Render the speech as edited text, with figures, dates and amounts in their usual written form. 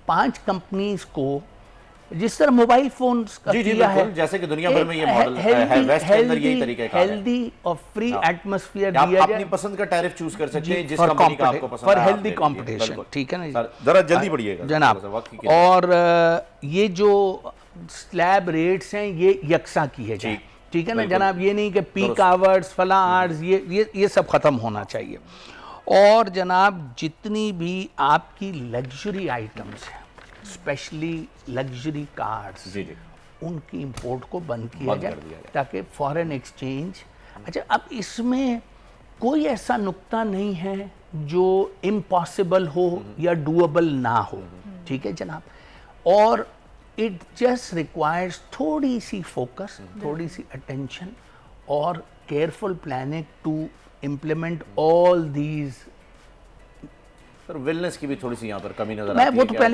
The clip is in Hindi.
5 कंपनीज को जिस तरह मोबाइल फोन्स का जी जी किया है, जैसे कि दुनिया भर में ये मॉडल है, वेस्ट के अंदर यही तरीका है, हेल्दी और फ्री एटमॉस्फेयर आप दिया अपनी जाए पसंद का टैरिफ चूज कर सकते हैं जिस फॉर कंपनी का आपको पसंद फॉर है, आप हेल्दी ले लीजिए। कंपटीशन, बिल्कुल। ठीक है ना जी? सर, जरा जल्दी बढ़िएगा जनाब। थोड़ा सा वक्त की किल्लत। और ये जो स्लैब रेट्स हैं ये यकसा किए जाए, ठीक है ना बिल्कुल। जनाब? ये नहीं कि पीक दुरुस्त। आवर्स फला आवर्स, ये सब ख़त्म होना चाहिए। और जनाब जितनी भी आपकी लग्जरी आइटम्स हैं, स्पेशली लग्जरी कार्स, जी जी उनकी इंपोर्ट को बंद किया बंद कर जाए दिया जाए। ताकि फॉरेन एक्सचेंज। अच्छा, अब इसमें कोई ऐसा नुक्ता नहीं है जो इम्पॉसिबल हो या डूएबल ना हो, ठीक है जनाब? और इट जस्ट रिक्वायर्स थोड़ी सी फोकस, थोड़ी सी अटेंशन और careful planning to implement all these. Sir wellness की भी थोड़ी सी यहाँ पर कमी नजर मैं आती वो है तो क्या? पहले